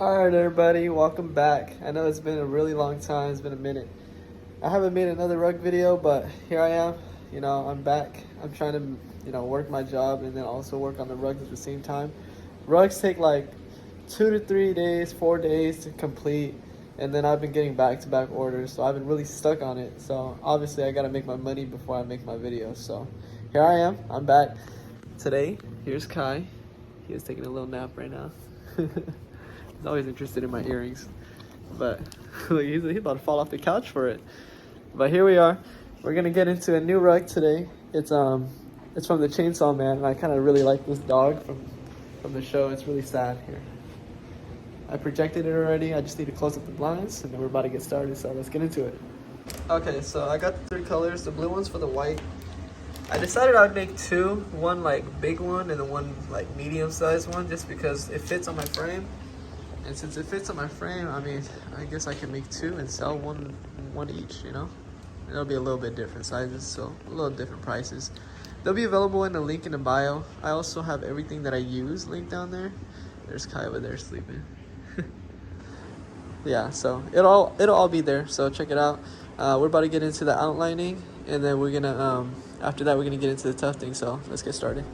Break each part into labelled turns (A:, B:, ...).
A: Alright everybody, welcome back. I know it's been a really long time, it's been a minute. I haven't made another rug video, but here I am. I'm back. I'm trying to, work my job and then also work on the rugs at the same time. Rugs take like 2 to 3 days, 4 days to complete, and then I've been getting back-to-back orders, so I've been really stuck on it. So obviously I gotta make my money before I make my videos. So here I am, I'm back. Today, here's Kai. He is taking a little nap right now. He's always interested in my earrings, but he's about to fall off the couch for it. But here we are. We're gonna get into a new rug today. It's from the Chainsawman, and I kind of really like this dog from the show. It's really sad. Here, I projected it already. I just need to close up the blinds, and then we're about to get started. So let's get into it. Okay, so I got the 3 colors. The blue one's for the white. I decided I'd make 2, one like big one and then one like medium sized one, just because it fits on my frame. And since it fits on my frame, I mean, I guess I can make 2 and sell one each, It'll be a little bit different sizes, so a little different prices. They'll be available in the link in the bio. I also have everything that I use linked down there. There's Kai over there sleeping. Yeah, so it'll all be there, so check it out. We're about to get into the outlining, and then we're gonna after that we're gonna get into the tufting, so let's get started.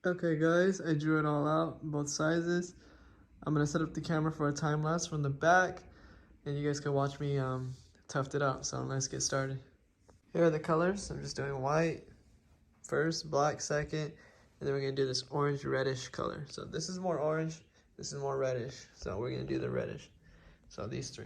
A: Okay guys, I drew it all out, both sizes. I'm gonna set up the camera for a time lapse from the back, and you guys can watch me tuft it out. So let's get started. Here are the colors. I'm just doing white first, black second, and then we're gonna do this orange reddish color. So this is more orange, this is more reddish. So we're gonna do the reddish. So these 3.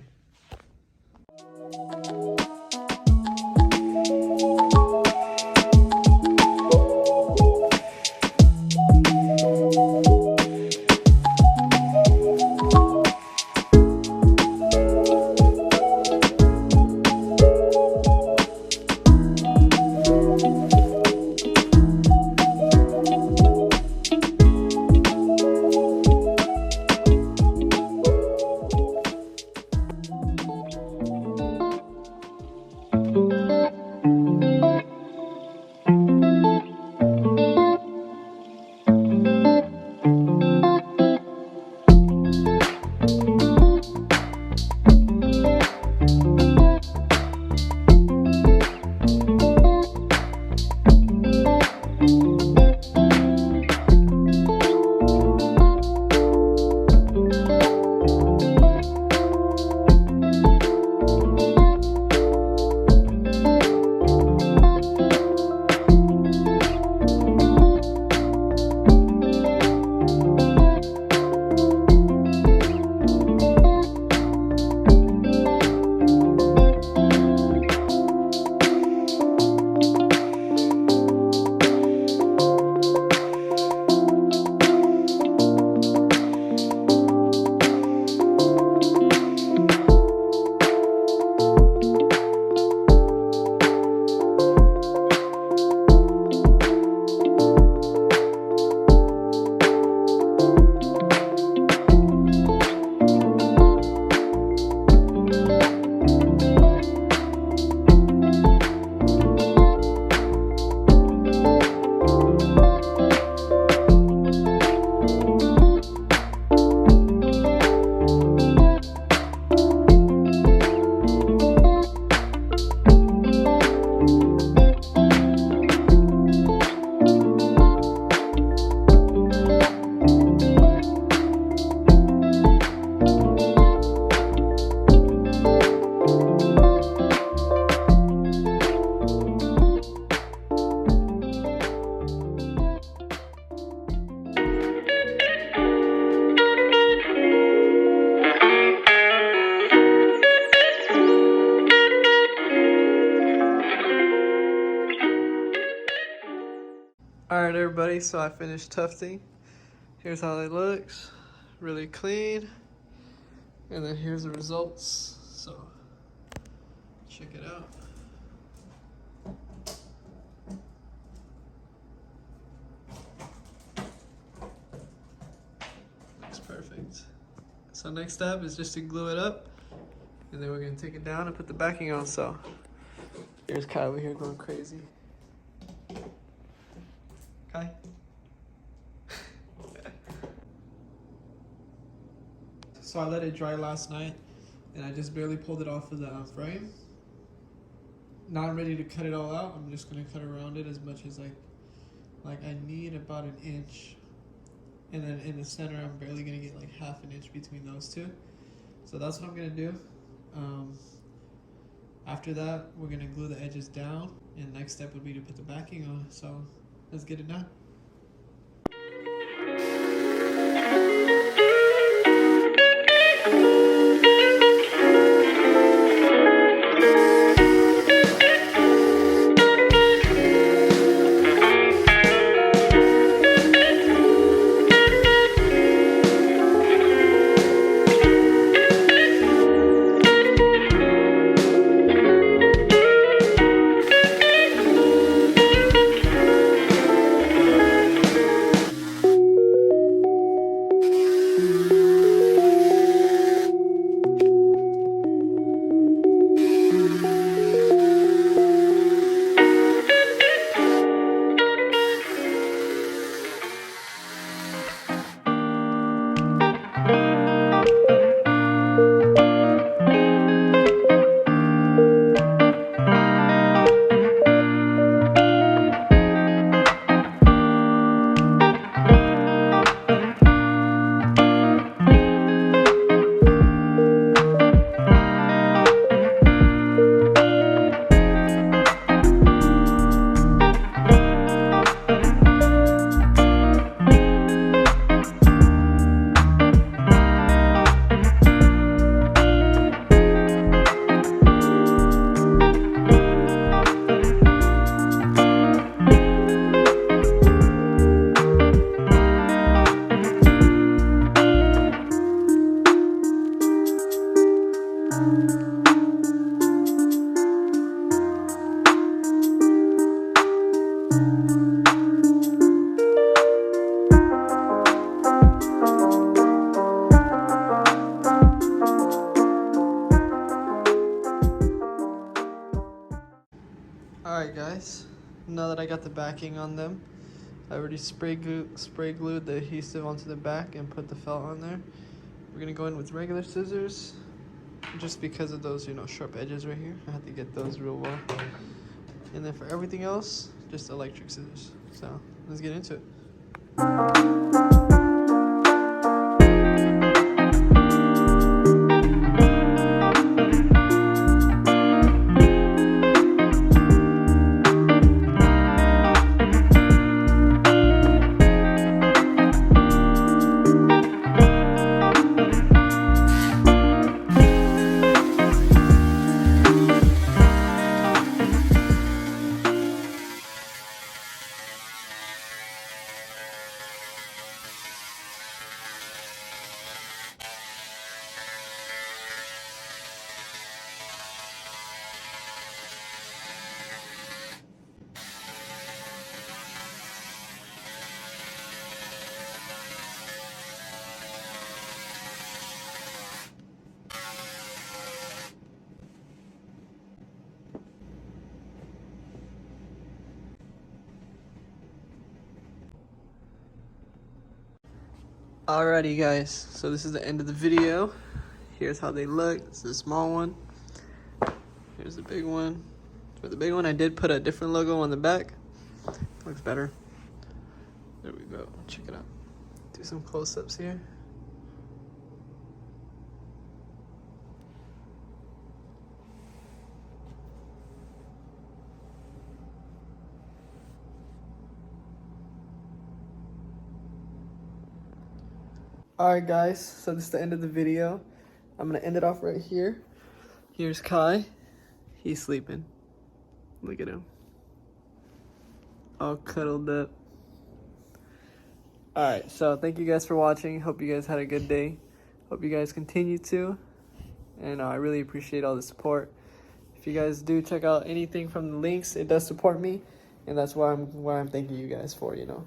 A: Alright everybody, so I finished tufting. Here's how it looks. Really clean. And then here's the results. So check it out. Looks perfect. So next step is just to glue it up. And then we're gonna take it down and put the backing on. So here's Kai over here going crazy. Kai? So I let it dry last night and I just barely pulled it off of the frame. Now I'm ready to cut it all out. I'm just gonna cut around it as much as like I need about an inch. And then in the center, I'm barely gonna get like half an inch between those two. So that's what I'm gonna do. After that, we're gonna glue the edges down, and next step would be to put the backing on. So let's get it done. Alright guys, now that I got the backing on them, I already spray glued the adhesive onto the back and put the felt on there. We're gonna go in with regular scissors, just because of those, sharp edges right here. I have to get those real well. And then for everything else, just electric scissors. So let's get into it. Alrighty guys, so this is the end of the video. Here's how they look. This is a small one. Here's the big one. For the big one, I did put a different logo on the back. Looks better. There we go. Check it out. Do some close-ups here. Alright guys, so this is the end of the video. I'm gonna end it off right here. Here's Kai. He's sleeping. Look at him. All cuddled up. Alright, so thank you guys for watching. Hope you guys had a good day. Hope you guys continue to. And I really appreciate all the support. If you guys do check out anything from the links, it does support me. And that's why I'm thanking you guys for, you know,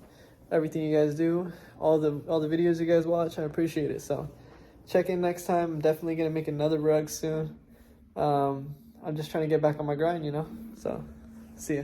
A: everything you guys do, all the videos you guys watch. I appreciate it. So check in next time. I'm definitely gonna make another rug soon. I'm just trying to get back on my grind, you know. So see ya.